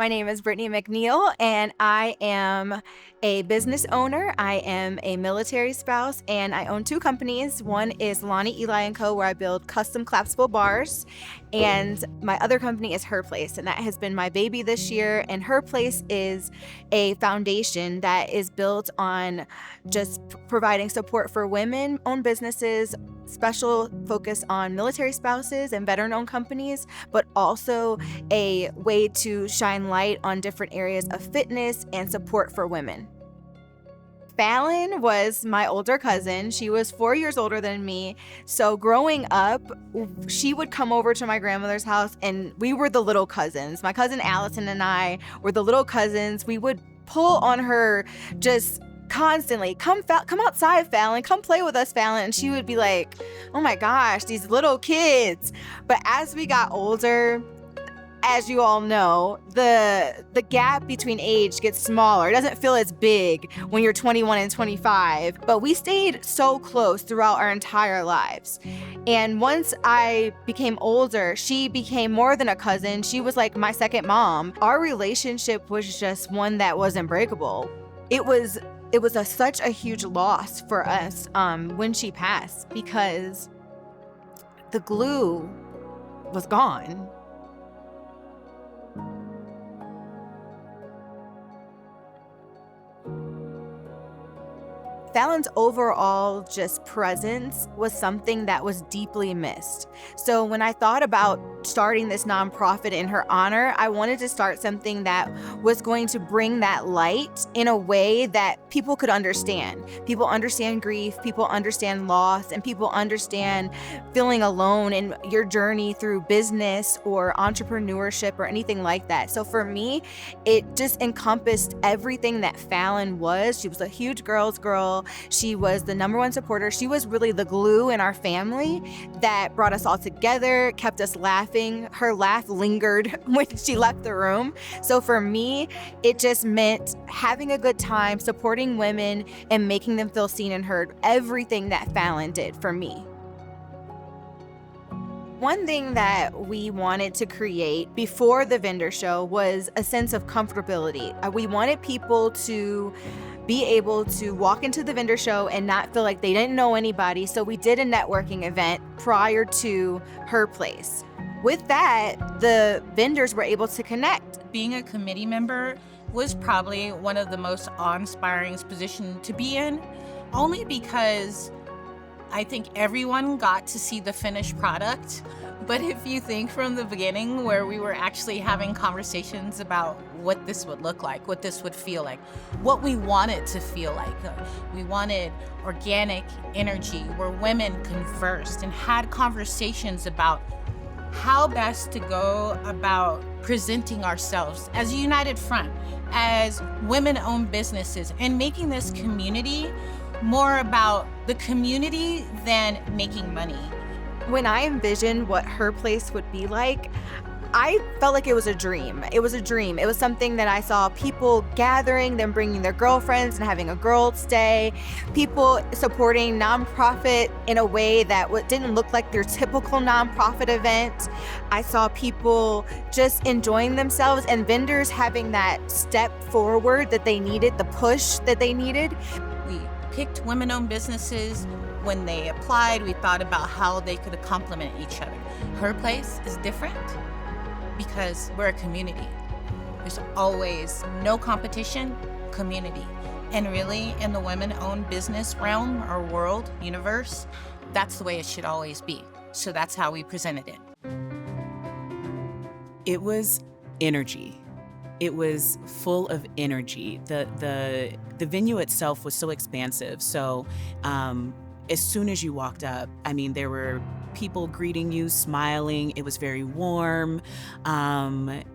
My name is Brittany McNeil, and I am a business owner. I am a military spouse, and I own two companies. One is Lonnie, Eli & Co., where I build custom collapsible bars, and my other company is HERplace, and that has been my baby this year. And HERplace is a foundation that is built on just providing support for women-owned businesses, special focus on military spouses and veteran-owned companies, but also a way to shine light on different areas of fitness and support for women. Fallon was my older cousin. She was 4 years older than me. So growing up, she would come over to my grandmother's house and we were the little cousins. My cousin Allison and I were the little cousins. We would pull on her just constantly, come outside, Fallon, come play with us, Fallon. And she would be like, oh my gosh, these little kids. But as we got older, as you all know, the gap between age gets smaller. It doesn't feel as big when you're 21 and 25, but we stayed so close throughout our entire lives. And once I became older, she became more than a cousin. She was like my second mom. Our relationship was just one that wasn't breakable. It was such a huge loss for us when she passed, because the glue was gone. Fallon's overall just presence was something that was deeply missed. So when I thought about starting this nonprofit in her honor, I wanted to start something that was going to bring that light in a way that people could understand. People understand grief, people understand loss, and people understand feeling alone in your journey through business or entrepreneurship or anything like that. So for me, it just encompassed everything that Fallon was. She was a huge girl's girl. She was the number one supporter. She was really the glue in our family that brought us all together, kept us laughing. Her laugh lingered when she left the room. So for me, it just meant having a good time, supporting women, and making them feel seen and heard. Everything that Fallon did for me. One thing that we wanted to create before the vendor show was a sense of comfortability. We wanted people to be able to walk into the vendor show and not feel like they didn't know anybody. So we did a networking event prior to HERplace. With that, the vendors were able to connect. Being a committee member was probably one of the most awe-inspiring positions to be in, only because I think everyone got to see the finished product. But if you think from the beginning, where we were actually having conversations about what this would look like, what this would feel like, what we wanted to feel like. We wanted organic energy where women conversed and had conversations about how best to go about presenting ourselves as a united front, as women-owned businesses, and making this community more about the community than making money. When I envisioned what HERplace would be like, I felt like it was a dream. It was a dream. It was something that I saw people gathering, them bringing their girlfriends and having a girls' day, people supporting nonprofit in a way that didn't look like their typical nonprofit event. I saw people just enjoying themselves and vendors having that step forward that they needed, the push that they needed. We picked women-owned businesses. When they applied, we thought about how they could complement each other. HERplace is different because we're a community. There's always no competition, community. And really, in the women-owned business realm or world, universe, that's the way it should always be. So that's how we presented it. It was energy. It was full of energy. The venue itself was so expansive. So as soon as you walked up, I mean, there were people greeting you, smiling. It was very warm.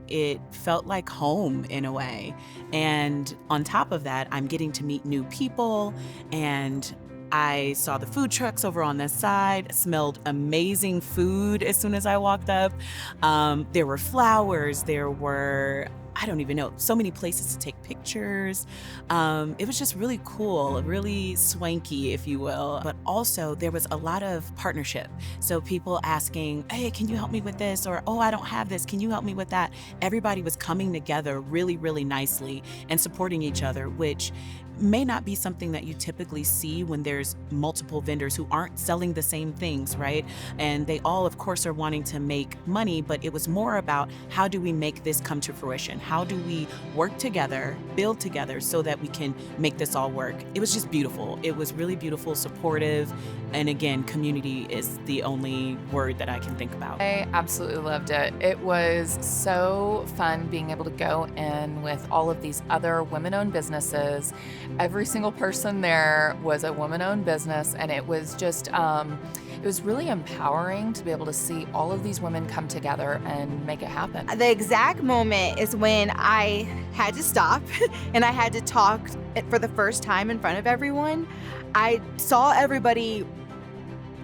It felt like home in a way. And on top of that, I'm getting to meet new people, and I saw the food trucks over on this side, smelled amazing food as soon as I walked up. There were flowers, there were I don't even know, so many places to take pictures. It was just really cool, really swanky, if you will. But also there was a lot of partnership. So people asking, hey, can you help me with this? Or, oh, I don't have this. Can you help me with that? Everybody was coming together really, really nicely and supporting each other, which may not be something that you typically see when there's multiple vendors who aren't selling the same things, right? And they all, of course, are wanting to make money, but it was more about how do we make this come to fruition? How do we work together, build together so that we can make this all work? It was just beautiful. It was really beautiful, supportive, and again, community is the only word that I can think about. I absolutely loved it. It was so fun being able to go in with all of these other women-owned businesses. Every single person there was a woman-owned business, and it was just, it was really empowering to be able to see all of these women come together and make it happen. The exact moment is when I had to stop and I had to talk for the first time in front of everyone. I saw everybody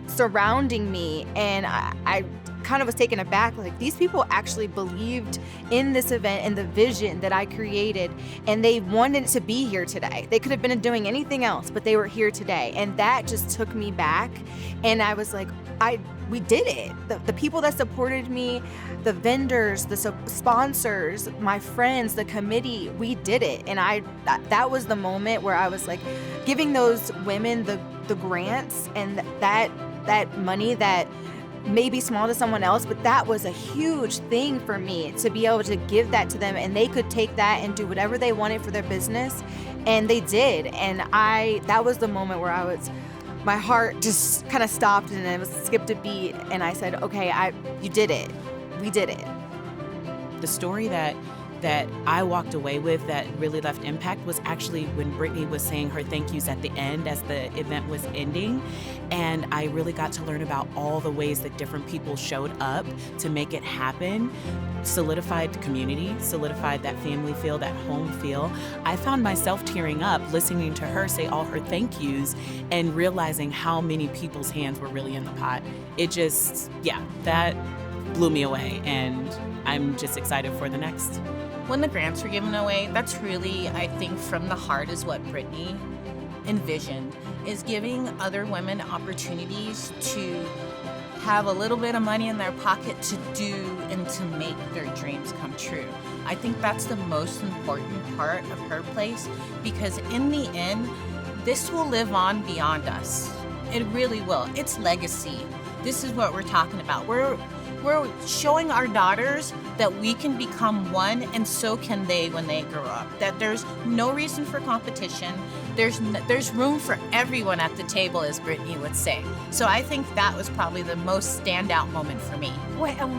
surrounding me, and I kind of was taken aback. Like, these people actually believed in this event and the vision that I created, and they wanted to be here today. They could have been doing anything else, but they were here today, and that just took me back. And I was like, we did it. The people that supported me, the vendors, the sponsors, my friends, the committee, we did it. And that was the moment where I was like, giving those women the grants and that money that may be small to someone else, but that was a huge thing for me to be able to give that to them, and they could take that and do whatever they wanted for their business, and they did. And that was the moment where my heart just kind of stopped and it was skipped a beat, and I said, okay, you did it. We did it. The story that I walked away with that really left impact was actually when Brittany was saying her thank yous at the end as the event was ending. And I really got to learn about all the ways that different people showed up to make it happen, solidified the community, solidified that family feel, that home feel. I found myself tearing up listening to her say all her thank yous and realizing how many people's hands were really in the pot. It just, that blew me away, and I'm just excited for the next. When the grants were given away, that's really, I think, from the heart is what Brittany envisioned, is giving other women opportunities to have a little bit of money in their pocket to do and to make their dreams come true. I think that's the most important part of HERplace, because in the end, this will live on beyond us. It really will. It's legacy. This is what we're talking about. We're showing our daughters that we can become one, and so can they when they grow up. That there's no reason for competition. There's room for everyone at the table, as Brittany would say. So I think that was probably the most standout moment for me. Well,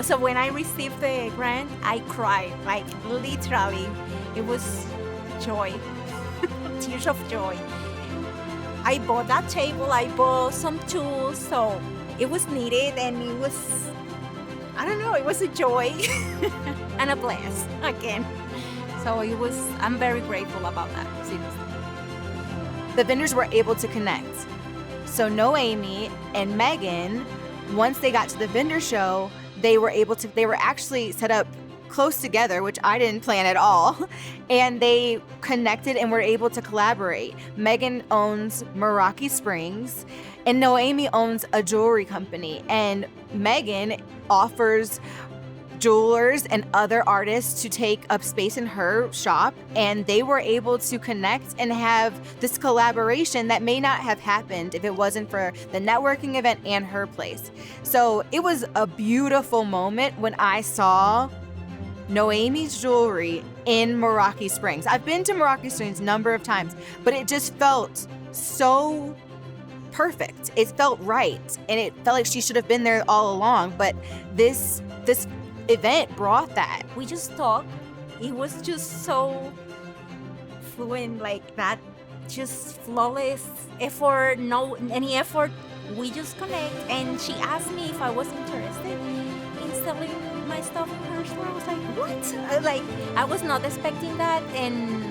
so when I received the grant, I cried, like literally. It was joy, tears of joy. I bought that table, I bought some tools, so it was needed, and it was, I don't know, it was a joy and a bless again. So I'm very grateful about that, seriously. The vendors were able to connect. So Noemi and Megan, once they got to the vendor show, they were actually set up close together, which I didn't plan at all. And they connected and were able to collaborate. Megan owns Meraki Springs, and Noemi owns a jewelry company. And Megan offers jewelers and other artists to take up space in her shop, and they were able to connect and have this collaboration that may not have happened if it wasn't for the networking event and HERplace. So it was a beautiful moment when I saw Noemi's jewelry in Meraki Springs. I've been to Meraki Springs a number of times, but it just felt so perfect. It felt right, and it felt like she should have been there all along, but this event brought that. We just talked. It was just so fluent, like that, just flawless effort, no any effort. We just connect, and she asked me if I was interested in selling my stuff in her store. I was like, what? Like, I was not expecting that, and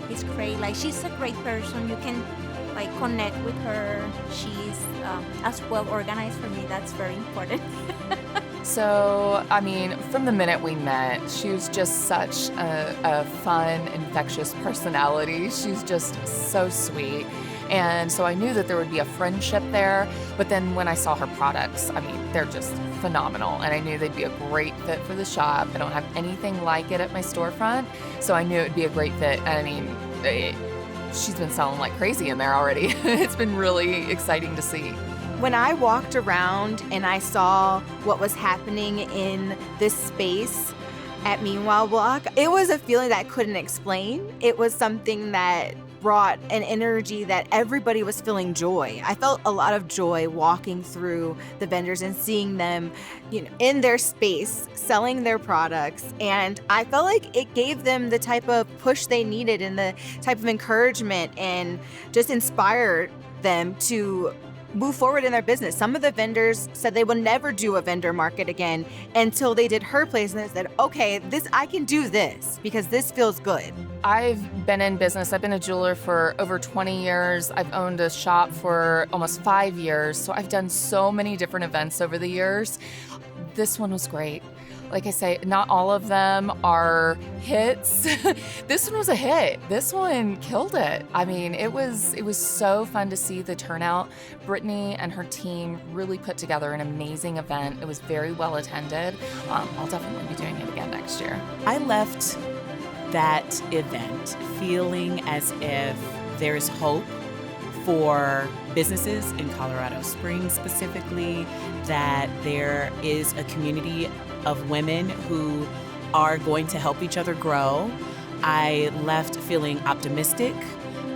it's great. Like, she's a great person. You can like connect with her. She's as well organized for me. That's very important. So, I mean, from the minute we met, she was just such a fun, infectious personality. She's just so sweet. And so I knew that there would be a friendship there. But then when I saw her products, I mean, they're just phenomenal. And I knew they'd be a great fit for the shop. I don't have anything like it at my storefront. So I knew it would be a great fit. And I mean, she's been selling like crazy in there already. It's been really exciting to see. When I walked around and I saw what was happening in this space at Meanwhile Block, it was a feeling that I couldn't explain. It was something that brought an energy that everybody was feeling joy. I felt a lot of joy walking through the vendors and seeing them, in their space, selling their products. And I felt like it gave them the type of push they needed and the type of encouragement and just inspired them to move forward in their business. Some of the vendors said they would never do a vendor market again until they did HERplace, and they said, okay, I can do this because this feels good. I've been in business. I've been a jeweler for over 20 years. I've owned a shop for almost 5 years. So I've done so many different events over the years. This one was great. Like I say, not all of them are hits. This one was a hit. This one killed it. I mean, it was so fun to see the turnout. Brittany and her team really put together an amazing event. It was very well attended. I'll definitely be doing it again next year. I left that event feeling as if there's hope for businesses in Colorado Springs specifically, that there is a community of women who are going to help each other grow. I left feeling optimistic,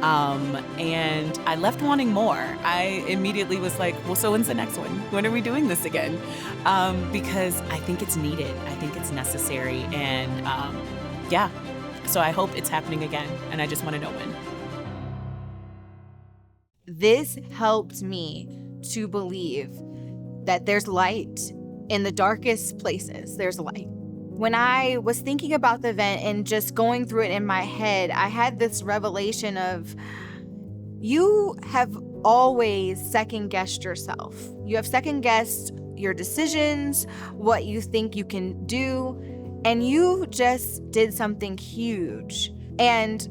and I left wanting more. I immediately was like, well, so when's the next one? When are we doing this again? Because I think it's needed. I think it's necessary. And yeah, so I hope it's happening again, and I just want to know when. This helped me to believe that there's light in the darkest places. There's light. When I was thinking about the event and just going through it in my head, I had this revelation of, you have always second-guessed yourself. You have second-guessed your decisions, what you think you can do, and you just did something huge. And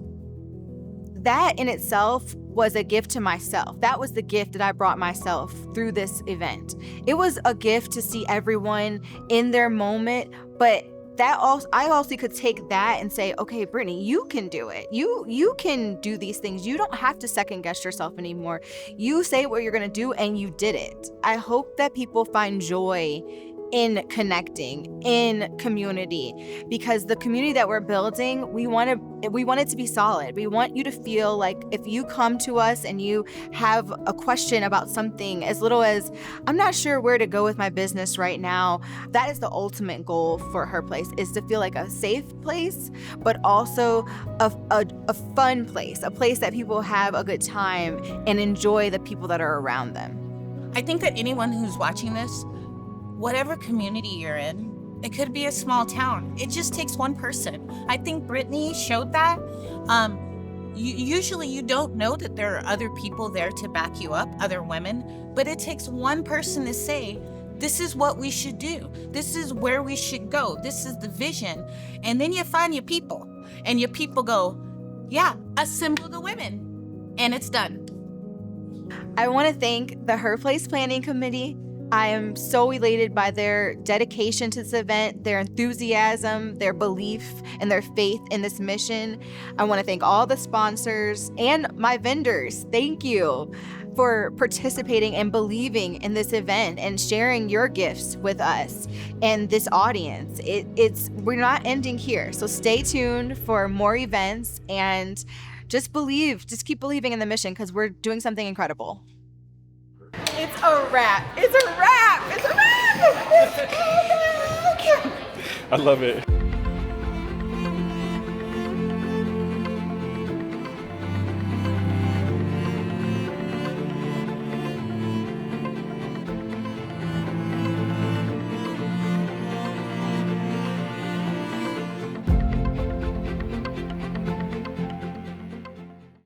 that in itself was a gift to myself. That was the gift that I brought myself through this event. It was a gift to see everyone in their moment, but I also could take that and say, okay, Brittany, you can do it. You can do these things. You don't have to second guess yourself anymore. You say what you're gonna do and you did it. I hope that people find joy in connecting, in community, because the community that we're building, we want it to be solid. We want you to feel like if you come to us and you have a question about something as little as, I'm not sure where to go with my business right now, that is the ultimate goal for HERplace, is to feel like a safe place, but also a fun place, a place that people have a good time and enjoy the people that are around them. I think that anyone who's watching this, whatever community you're in, it could be a small town. It just takes one person. I think Brittany showed that. Usually you don't know that there are other people there to back you up, other women, but it takes one person to say, this is what we should do. This is where we should go. This is the vision. And then you find your people, and your people go, yeah, assemble the women, and it's done. I want to thank the HERplace Planning Committee. I am so elated by their dedication to this event, their enthusiasm, their belief, and their faith in this mission. I want to thank all the sponsors and my vendors. Thank you for participating and believing in this event and sharing your gifts with us and this audience. We're not ending here, so stay tuned for more events and just keep believing in the mission, because we're doing something incredible. It's a wrap. It's a wrap. It's a wrap. I love it.